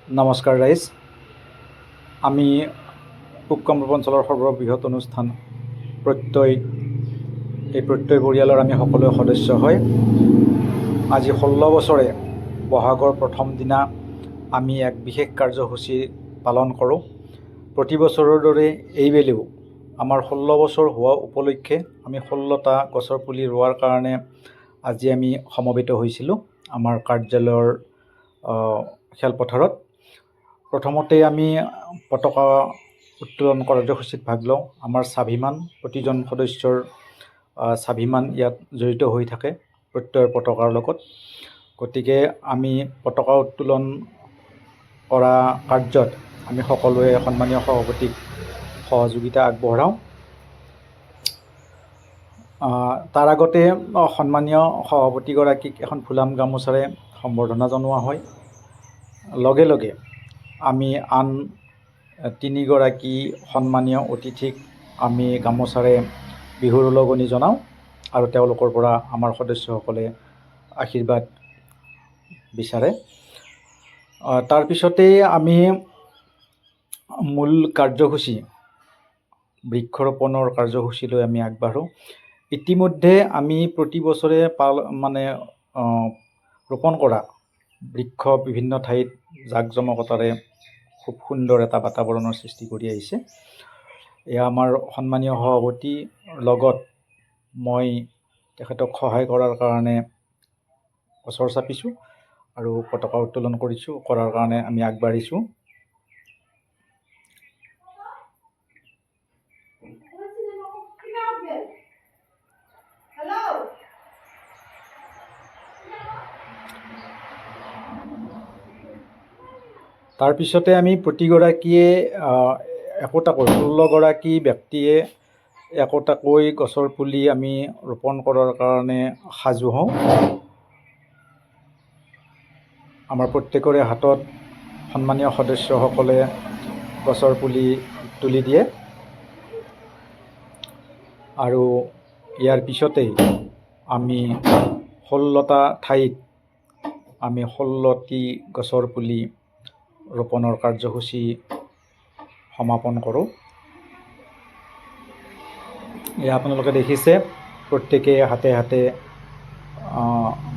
নমস্কাৰ ৰাইজ। আমি পূব কামৰূপ অঞ্চলৰ সৰ্ববৃহৎ অনুষ্ঠান প্ৰত্যয় পৰিয়ালৰ আমি সকলো সদস্য হয় আজি 16 বছৰে বহাগৰ প্ৰথম দিনা আমি এক বিশেষ কাৰ্যসূচী পালন কৰোঁ। প্ৰতি বছৰৰ দৰে এইবেলিও আমাৰ 16 বছৰ হোৱা উপলক্ষে আমি 16টা গছৰ পুলি ৰোৱাৰ কাৰণে আজি আমি সমবেত হৈছিলোঁ আমাৰ কাৰ্যালয়ৰ খেলপথাৰত। প্ৰথমতে আমি পতাকা উত্তোলন কাৰ্যসূচীত ভাগ লওঁ। আমাৰ স্বাভিমান, প্ৰতিজন সদস্যৰ স্বাভিমান ইয়াত জড়িত হৈ থাকে প্ৰত্যয়ৰ পতাকাৰ লগত। গতিকে আমি পতাকা উত্তোলন কৰা কাৰ্যত আমি সকলোৱে সন্মানীয় সভাপতিক সহযোগিতা আগবঢ়াওঁ। তাৰ আগতে সন্মানীয় সভাপতিগৰাকীক এখন ফুলাম গামোচাৰে সম্বৰ্ধনা জনোৱা হয়। লগে লগে আমি আন 3গৰাকী সন্মানীয় অতিথিক আমি গামোচাৰে বিহুৰ ওলগনি জনাওঁ আৰু তেওঁলোকৰ পৰা আমাৰ সদস্যসকলে আশীৰ্বাদ বিচাৰে। তাৰপিছতেই আমি মূল কাৰ্যসূচী বৃক্ষৰোপণৰ কাৰ্যসূচীলৈ আমি আগবাঢ়োঁ। ইতিমধ্যে আমি প্ৰতি বছৰে ৰোপণ কৰা বৃক্ষ বিভিন্ন ঠাইত জাকজমকতাৰে খুব সুন্দৰ এটা বাতাবৰণৰ সৃষ্টি কৰি আহিছে। এয়া আমাৰ সন্মানীয় সভাপতিৰ লগত মই তেখেতক সহায় কৰাৰ কাৰণে ওচৰ চাপিছোঁ আৰু পতাকা উত্তোলন কৰাৰ কাৰণে আমি আগবাঢ়িছোঁ। তাৰপিছতে আমি প্ৰতিগৰাকীয়ে একোটাকৈ 16গৰাকী ব্যক্তিয়ে একোটাকৈ গছৰ পুলি আমি ৰোপণ কৰাৰ কাৰণে সাজু হওঁ। আমাৰ প্ৰত্যেকৰে হাতত সন্মানীয় সদস্যসকলে গছৰ পুলি তুলি দিয়ে আৰু ইয়াৰ পিছতেই আমি 16টা ঠাইত আমি 16টি গছৰ পুলি ৰোপণৰ কাৰ্যসূচী সমাপন কৰোঁ। এয়া আপোনালোকে দেখিছে প্ৰত্যেকে হাতে হাতে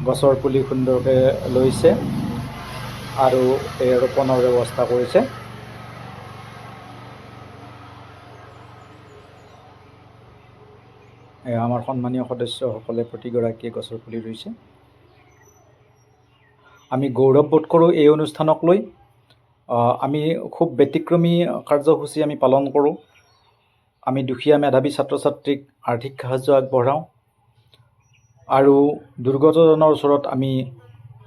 গছৰ পুলি সুন্দৰকৈ লৈছে আৰু এই ৰোপণৰ ব্যৱস্থা কৰিছে। এয়া আমাৰ সন্মানীয় সদস্যসকলে প্ৰতিগৰাকীয়ে গছৰ পুলি ৰুইছে। আমি গৌৰৱ বোধ কৰোঁ এই অনুষ্ঠানক লৈ। আমি খুব ব্যতিক্ৰমী কাৰ্যসূচী আমি পালন কৰোঁ। আমি দুখীয়া মেধাৱী ছাত্ৰ ছাত্ৰীক আৰ্থিক সাহায্য আগবঢ়াওঁ আৰু দুৰ্গতজনৰ ওচৰত আমি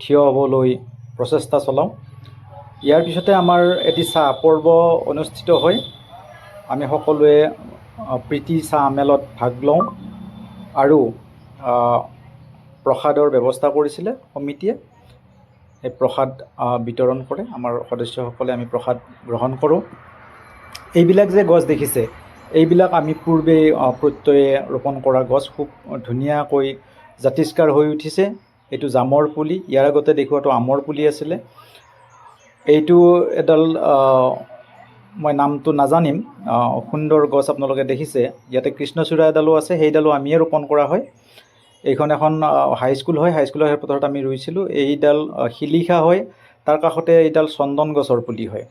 থিয় হ'বলৈ প্ৰচেষ্টা চলাওঁ। ইয়াৰ পিছতে আমাৰ এটি চাহ পৰ্ব অনুষ্ঠিত হয়। আমি সকলোৱে প্ৰীতি চাহ মেলত ভাগ লওঁ আৰু প্ৰসাদৰ ব্যৱস্থা কৰিছিলে সমিতিয়ে। এই প্ৰসাদ বিতৰণ কৰে আমাৰ সদস্যসকলে, আমি প্ৰসাদ গ্ৰহণ কৰোঁ। এইবিলাক যে গছ দেখিছে, এইবিলাক আমি পূৰ্বে প্ৰত্যয়ে ৰোপণ কৰা গছ, খুব ধুনীয়াকৈ জাতিষ্কাৰ হৈ উঠিছে। এইটো জামৰ পুলি, ইয়াৰ আগতে দেখুৱাটো আমৰ পুলি আছিলে। এইটো এডাল মই নামটো নাজানিম, সুন্দৰ গছ আপোনালোকে দেখিছে। ইয়াতে কৃষ্ণচূড়া এডালো আছে, সেইডালো আমিয়ে ৰোপণ কৰা হয়। এইখন এখন হাইস্কুল হয়, হাইস্কুলৰ পথাৰত আমি ৰুইছিলোঁ। এইডাল শিলিখা হয়, তাৰ কাষতে এইডাল চন্দন গছৰ পুলি হয়।